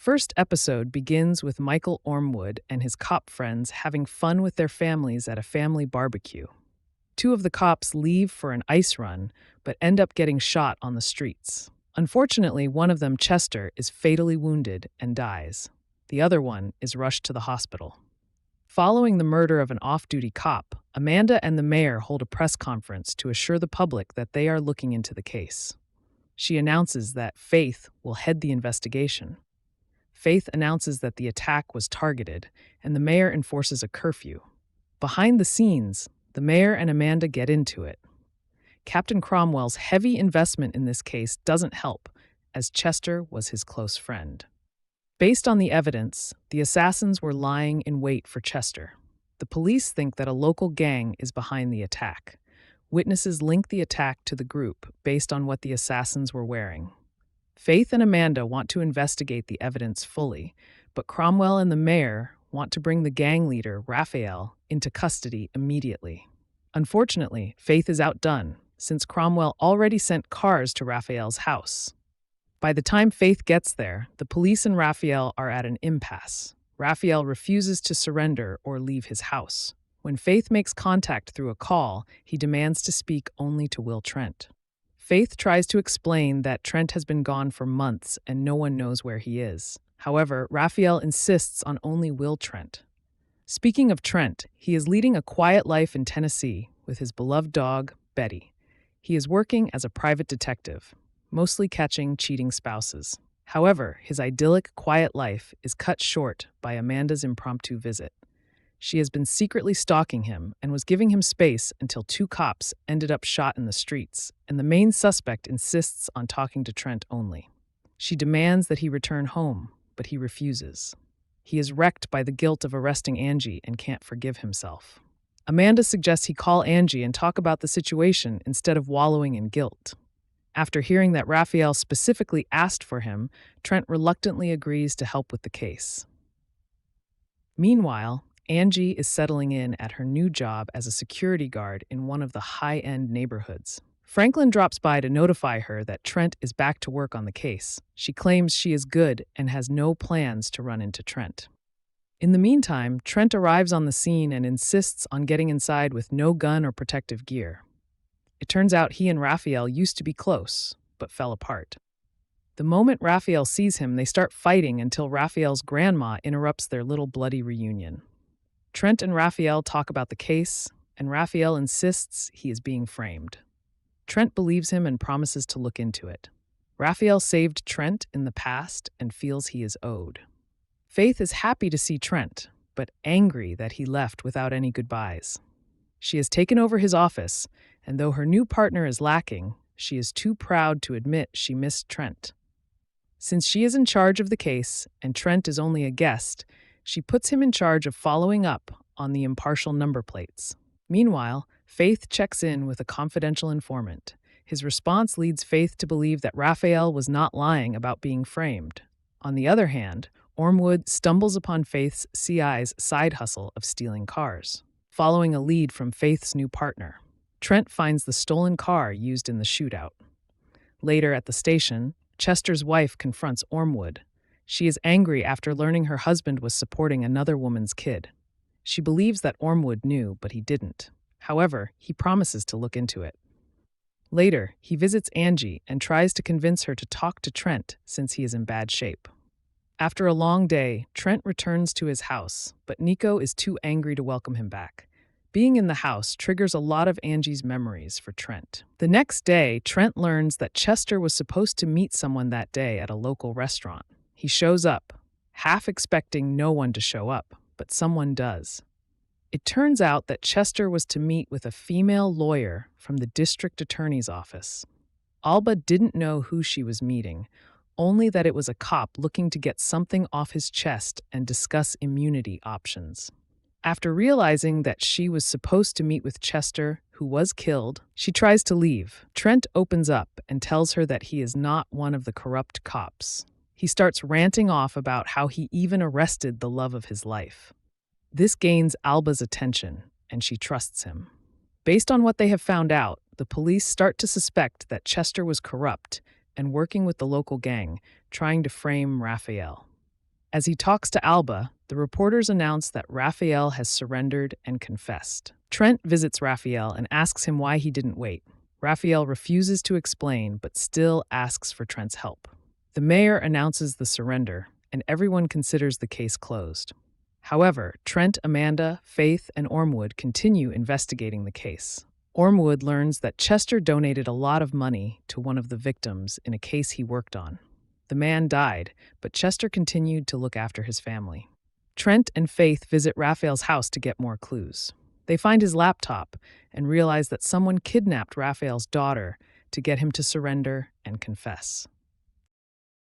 first episode begins with Michael Ormwood and his cop friends having fun with their families at a family barbecue. Two of the cops leave for an ice run, but end up getting shot on the streets. Unfortunately, one of them, Chester, is fatally wounded and dies. The other one is rushed to the hospital. Following the murder of an off-duty cop, Amanda and the mayor hold a press conference to assure the public that they are looking into the case. She announces that Faith will head the investigation. Faith announces that the attack was targeted, and the mayor enforces a curfew. Behind the scenes, the mayor and Amanda get into it. Captain Cromwell's heavy investment in this case doesn't help, as Chester was his close friend. Based on the evidence, the assassins were lying in wait for Chester. The police think that a local gang is behind the attack. Witnesses link the attack to the group based on what the assassins were wearing. Faith and Amanda want to investigate the evidence fully, but Cromwell and the mayor want to bring the gang leader, Raphael, into custody immediately. Unfortunately, Faith is outdone, since Cromwell already sent cars to Raphael's house. By the time Faith gets there, the police and Raphael are at an impasse. Raphael refuses to surrender or leave his house. When Faith makes contact through a call, he demands to speak only to Will Trent. Faith tries to explain that Trent has been gone for months and no one knows where he is. However, Raphael insists on only Will Trent. Speaking of Trent, he is leading a quiet life in Tennessee with his beloved dog, Betty. He is working as a private detective, mostly catching cheating spouses. However, his idyllic, quiet life is cut short by Amanda's impromptu visit. She has been secretly stalking him and was giving him space until two cops ended up shot in the streets, and the main suspect insists on talking to Trent only. She demands that he return home, but he refuses. He is wrecked by the guilt of arresting Angie and can't forgive himself. Amanda suggests he call Angie and talk about the situation instead of wallowing in guilt. After hearing that Raphael specifically asked for him, Trent reluctantly agrees to help with the case. Meanwhile, Angie is settling in at her new job as a security guard in one of the high-end neighborhoods. Franklin drops by to notify her that Trent is back to work on the case. She claims she is good and has no plans to run into Trent. In the meantime, Trent arrives on the scene and insists on getting inside with no gun or protective gear. It turns out he and Raphael used to be close, but fell apart. The moment Raphael sees him, they start fighting until Raphael's grandma interrupts their little bloody reunion. Trent and Raphael talk about the case, and Raphael insists he is being framed. Trent believes him and promises to look into it. Raphael saved Trent in the past and feels he is owed. Faith is happy to see Trent, but angry that he left without any goodbyes. She has taken over his office, and though her new partner is lacking, she is too proud to admit she missed Trent. Since she is in charge of the case and Trent is only a guest, she puts him in charge of following up on the impartial number plates. Meanwhile, Faith checks in with a confidential informant. His response leads Faith to believe that Raphael was not lying about being framed. On the other hand, Ormwood stumbles upon Faith's CI's side hustle of stealing cars. Following a lead from Faith's new partner, Trent finds the stolen car used in the shootout. Later at the station, Chester's wife confronts Ormwood. She is angry after learning her husband was supporting another woman's kid. She believes that Ormwood knew, but he didn't. However, he promises to look into it. Later, he visits Angie and tries to convince her to talk to Trent since he is in bad shape. After a long day, Trent returns to his house, but Nico is too angry to welcome him back. Being in the house triggers a lot of Angie's memories for Trent. The next day, Trent learns that Chester was supposed to meet someone that day at a local restaurant. He shows up, half expecting no one to show up, but someone does. It turns out that Chester was to meet with a female lawyer from the district attorney's office. Alba didn't know who she was meeting, only that it was a cop looking to get something off his chest and discuss immunity options. After realizing that she was supposed to meet with Chester, who was killed, she tries to leave. Trent opens up and tells her that he is not one of the corrupt cops. He starts ranting off about how he even arrested the love of his life. This gains Alba's attention, and she trusts him. Based on what they have found out, the police start to suspect that Chester was corrupt and working with the local gang, trying to frame Raphael. As he talks to Alba, the reporters announce that Raphael has surrendered and confessed. Trent visits Raphael and asks him why he didn't wait. Raphael refuses to explain, but still asks for Trent's help. The mayor announces the surrender, and everyone considers the case closed. However, Trent, Amanda, Faith, and Ormwood continue investigating the case. Ormwood learns that Chester donated a lot of money to one of the victims in a case he worked on. The man died, but Chester continued to look after his family. Trent and Faith visit Raphael's house to get more clues. They find his laptop and realize that someone kidnapped Raphael's daughter to get him to surrender and confess.